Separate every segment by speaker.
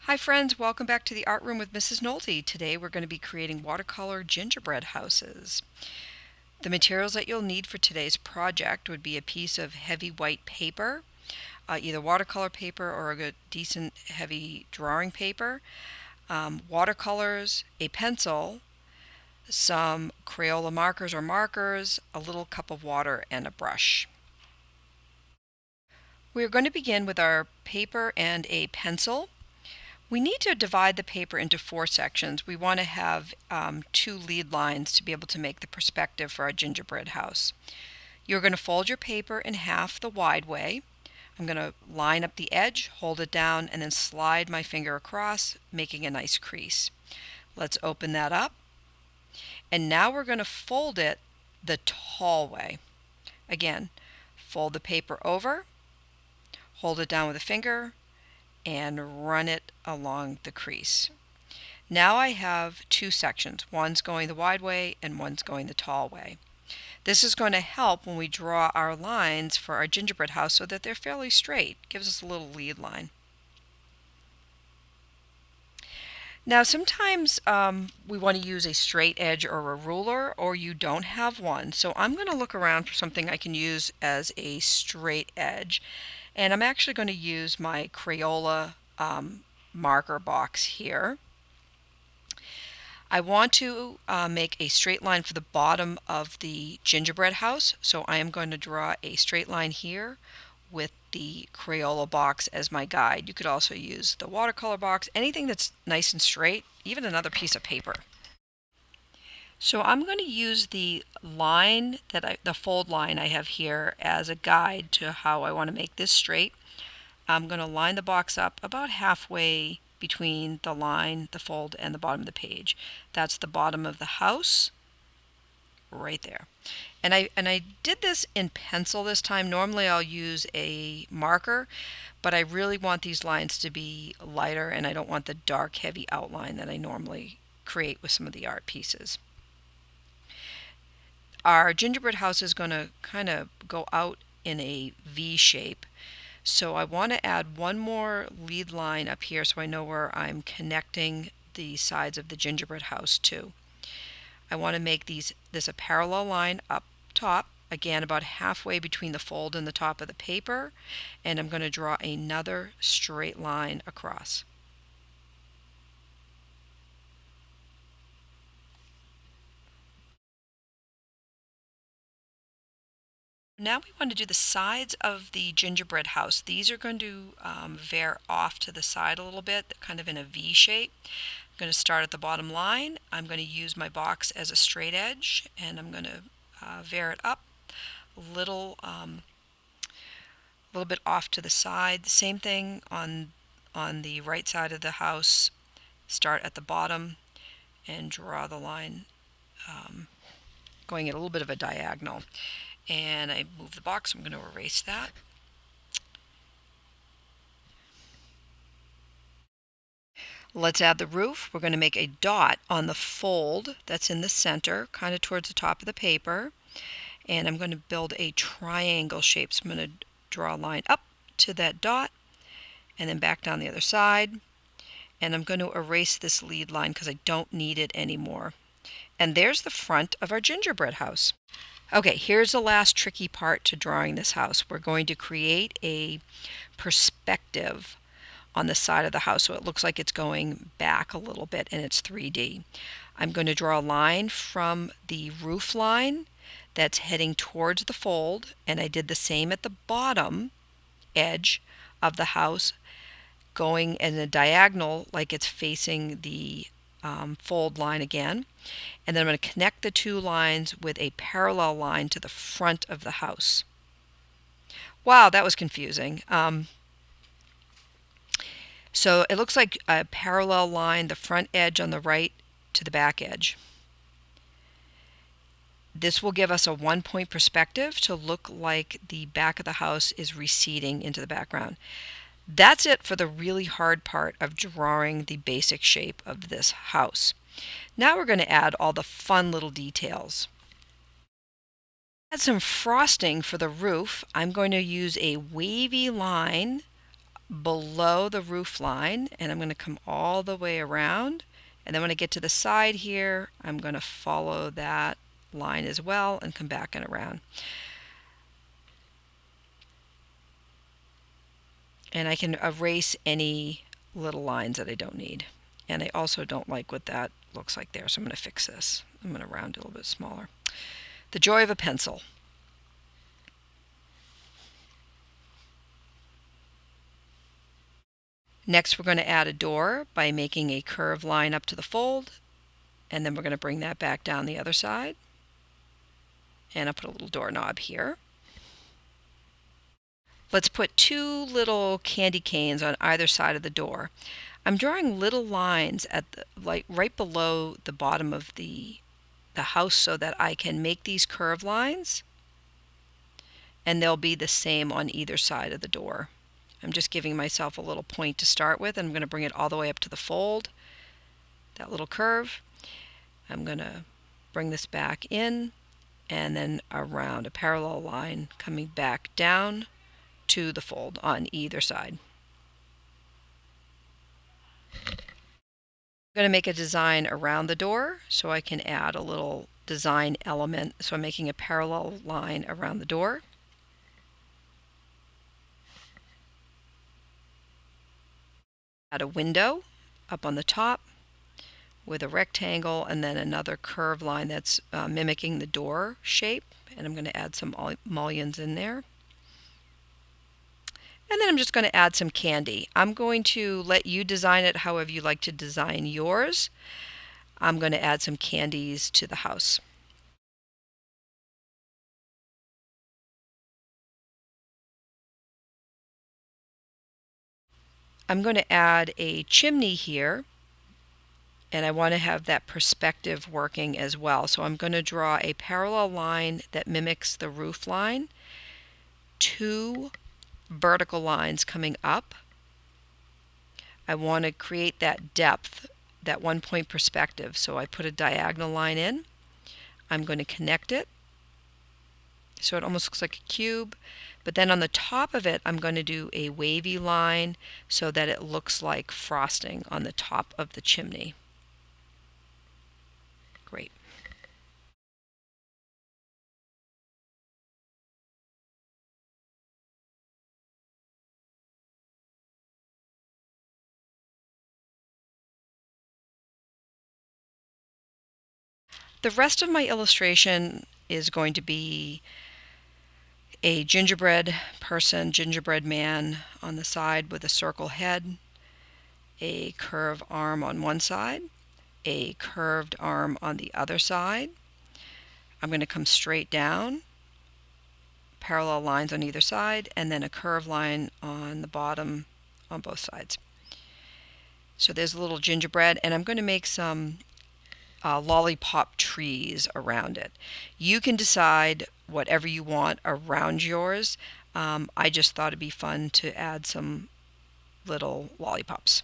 Speaker 1: Hi friends, welcome back to the Art Room with Mrs. Nolte. Today we're going to be creating watercolor gingerbread houses. The materials that you'll need for today's project would be a piece of heavy white paper, either watercolor paper or a good decent heavy drawing paper, watercolors, a pencil, some Crayola markers or markers, a little cup of water, and a brush. We're going to begin with our paper and a pencil. We need to divide the paper into 4 sections. We want to have 2 lead lines to be able to make the perspective for our gingerbread house. You're going to fold your paper in half the wide way. I'm going to line up the edge, hold it down, and then slide my finger across, making a nice crease. Let's open that up. And now we're going to fold it the tall way. Again, fold the paper over, hold it down with a finger, and run it along the crease. Now I have 2 sections. One's going the wide way and one's going the tall way. This is going to help when we draw our lines for our gingerbread house so that they're fairly straight. Gives us a little lead line. Now sometimes we want to use a straight edge or a ruler, or you don't have one. So I'm going to look around for something I can use as a straight edge. And I'm actually going to use my Crayola marker box here. I want to make a straight line for the bottom of the gingerbread house, so I am going to draw a straight line here with the Crayola box as my guide. You could also use the watercolor box, anything that's nice and straight, even another piece of paper. So I'm going to use the line the fold line I have here as a guide to how I want to make this straight. I'm going to line the box up about halfway between the line, the fold, and the bottom of the page. That's the bottom of the house, right there. And I did this in pencil this time. Normally I'll use a marker, but I really want these lines to be lighter, and I don't want the dark, heavy outline that I normally create with some of the art pieces. Our gingerbread house is going to kind of go out in a V shape. So I want to add one more lead line up here so I know where I'm connecting the sides of the gingerbread house to. I want to make this a parallel line up top, again about halfway between the fold and the top of the paper, and I'm going to draw another straight line across. Now we want to do the sides of the gingerbread house. These are going to veer off to the side a little bit, kind of in a V shape. I'm going to start at the bottom line. I'm going to use my box as a straight edge, and I'm going to veer it up a little bit off to the side. The same thing on the right side of the house. Start at the bottom and draw the line going at a little bit of a diagonal. And I move the box. I'm going to erase that. Let's add the roof. We're going to make a dot on the fold that's in the center, kind of towards the top of the paper. And I'm going to build a triangle shape. So I'm going to draw a line up to that dot and then back down the other side. And I'm going to erase this lead line because I don't need it anymore. And there's the front of our gingerbread house. Okay, here's the last tricky part to drawing this house. We're going to create a perspective on the side of the house so it looks like it's going back a little bit and it's 3D. I'm going to draw a line from the roof line that's heading towards the fold, and I did the same at the bottom edge of the house, going in a diagonal like it's facing the fold line again. And then I'm going to connect the 2 lines with a parallel line to the front of the house. Wow, that was confusing. So it looks like a parallel line, the front edge on the right to the back edge. This will give us a 1-point perspective to look like the back of the house is receding into the background. That's it for the really hard part of drawing the basic shape of this house. Now we're going to add all the fun little details. Add some frosting for the roof. I'm going to use a wavy line below the roof line, and I'm going to come all the way around, and then when I get to the side here, I'm going to follow that line as well and come back and around. And I can erase any little lines that I don't need. And I also don't like what that looks like there, so I'm going to fix this. I'm going to round it a little bit smaller. The joy of a pencil. Next, we're going to add a door by making a curved line up to the fold, and then we're going to bring that back down the other side. And I'll put a little doorknob here. Let's put 2 little candy canes on either side of the door. I'm drawing little lines at the, like right below the bottom of the house so that I can make these curved lines, and they'll be the same on either side of the door. I'm just giving myself a little point to start with, and I'm going to bring it all the way up to the fold, that little curve. I'm going to bring this back in and then around a parallel line coming back down to the fold on either side. I'm going to make a design around the door so I can add a little design element. So I'm making a parallel line around the door. Add a window up on the top with a rectangle and then another curved line that's mimicking the door shape. And I'm going to add some mullions in there. And then I'm just going to add some candy. I'm going to let you design it however you like to design yours. I'm going to add some candies to the house. I'm going to add a chimney here, and I want to have that perspective working as well. So I'm going to draw a parallel line that mimics the roof line, 2 vertical lines coming up. I want to create that depth, that 1-point perspective. So I put a diagonal line in. I'm going to connect it so it almost looks like a cube. But then on the top of it, I'm going to do a wavy line so that it looks like frosting on the top of the chimney. Great. The rest of my illustration is going to be a gingerbread person, gingerbread man on the side with a circle head, a curved arm on one side, a curved arm on the other side. I'm going to come straight down, parallel lines on either side, and then a curved line on the bottom on both sides. So there's a little gingerbread, and I'm going to make some lollipop trees around it. You can decide whatever you want around yours. I just thought it'd be fun to add some little lollipops.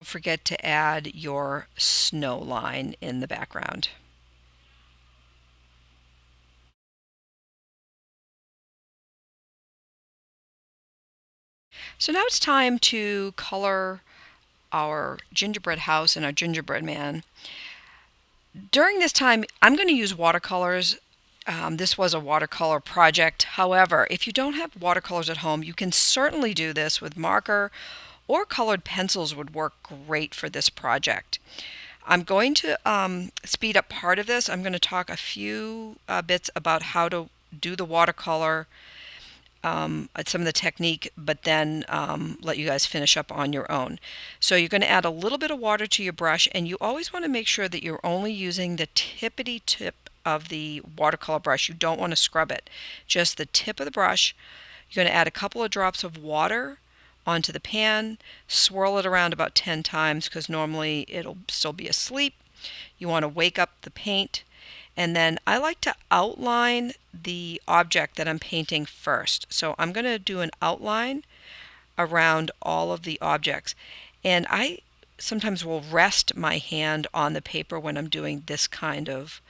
Speaker 1: Don't forget to add your snow line in the background. So now it's time to color our gingerbread house and our gingerbread man. During this time, I'm going to use watercolors. This was a watercolor project. However, if you don't have watercolors at home, you can certainly do this with marker, or colored pencils would work great for this project. I'm going to speed up part of this. I'm going to talk a few bits about how to do the watercolor, some of the technique, but then let you guys finish up on your own. So you're going to add a little bit of water to your brush, and you always want to make sure that you're only using the tippity tip of the watercolor brush. You don't want to scrub it, just the tip of the brush. You're going to add a couple of drops of water onto the pan, swirl it around about 10 times because normally it'll still be asleep. You want to wake up the paint. And then I like to outline the object that I'm painting first. So I'm going to do an outline around all of the objects. And I sometimes will rest my hand on the paper when I'm doing this kind of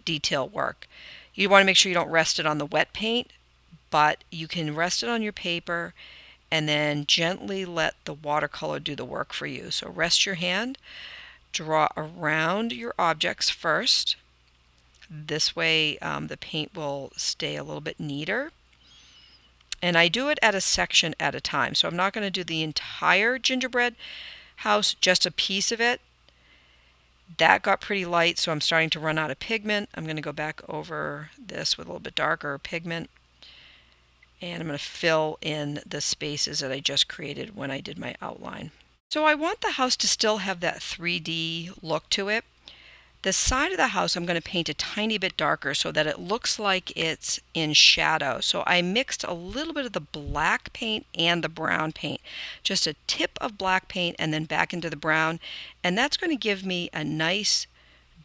Speaker 1: detail work. You want to make sure you don't rest it on the wet paint, but you can rest it on your paper and then gently let the watercolor do the work for you. So rest your hand, draw around your objects first. This way the paint will stay a little bit neater. And I do it at a section at a time. So I'm not going to do the entire gingerbread house, just a piece of it. That got pretty light, so I'm starting to run out of pigment. I'm going to go back over this with a little bit darker pigment. And I'm going to fill in the spaces that I just created when I did my outline. So I want the house to still have that 3D look to it. The side of the house I'm going to paint a tiny bit darker so that it looks like it's in shadow. So I mixed a little bit of the black paint and the brown paint. Just a tip of black paint and then back into the brown. And that's going to give me a nice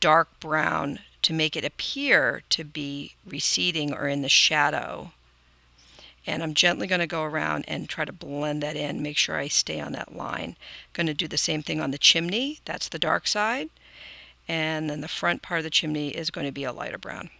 Speaker 1: dark brown to make it appear to be receding or in the shadow. And I'm gently going to go around and try to blend that in, make sure I stay on that line. I'm going to do the same thing on the chimney. That's the dark side. And then the front part of the chimney is going to be a lighter brown.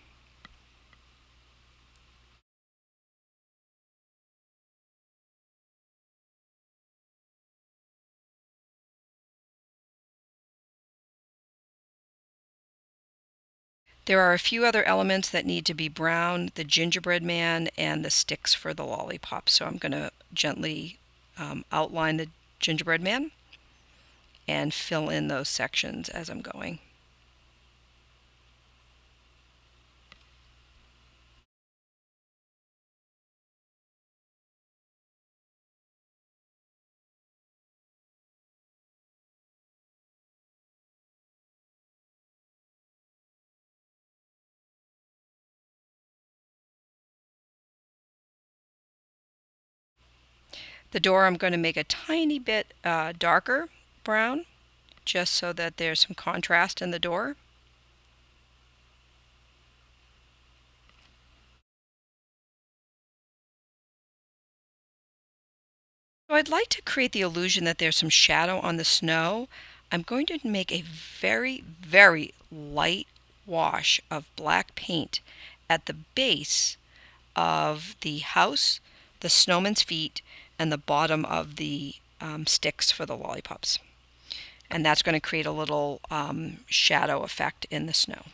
Speaker 1: There are a few other elements that need to be brown, the gingerbread man and the sticks for the lollipop. So I'm going to gently outline the gingerbread man and fill in those sections as I'm going. The door I'm going to make a tiny bit darker brown, just so that there's some contrast in the door. So I'd like to create the illusion that there's some shadow on the snow. I'm going to make a very, very light wash of black paint at the base of the house, the snowman's feet, and the bottom of the sticks for the lollipops. And that's going to create a little shadow effect in the snow.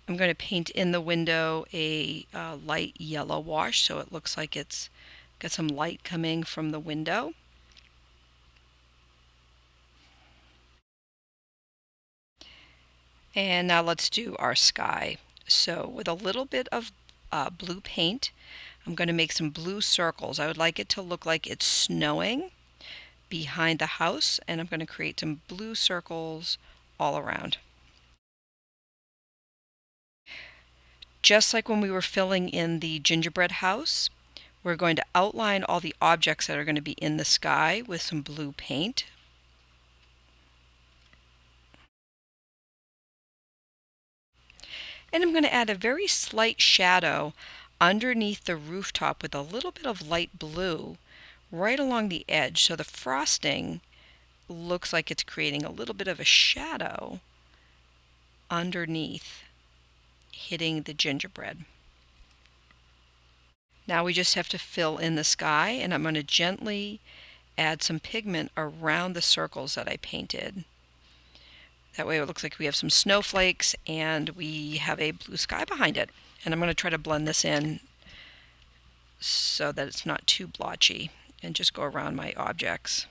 Speaker 1: I'm going to paint in the window a light yellow wash so it looks like it's got some light coming from the window. And now let's do our sky. So with a little bit of blue paint, I'm going to make some blue circles. I would like it to look like it's snowing behind the house, and I'm going to create some blue circles all around. Just like when we were filling in the gingerbread house, we're going to outline all the objects that are going to be in the sky with some blue paint. And I'm going to add a very slight shadow underneath the rooftop with a little bit of light blue right along the edge, so the frosting looks like it's creating a little bit of a shadow underneath, hitting the gingerbread. Now we just have to fill in the sky, and I'm going to gently add some pigment around the circles that I painted. That way it looks like we have some snowflakes and we have a blue sky behind it. And I'm going to try to blend this in so that it's not too blotchy, and just go around my objects,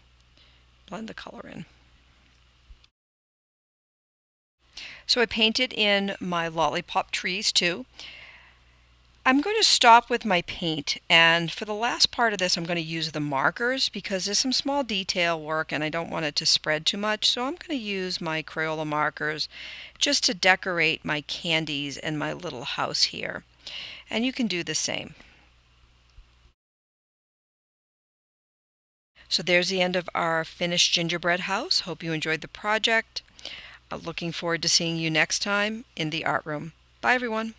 Speaker 1: blend the color in. So I painted in my lollipop trees too. I'm going to stop with my paint, and for the last part of this I'm going to use the markers because there's some small detail work and I don't want it to spread too much, so I'm going to use my Crayola markers just to decorate my candies and my little house here. And you can do the same. So there's the end of our finished gingerbread house. Hope you enjoyed the project. Looking forward to seeing you next time in the art room. Bye, everyone.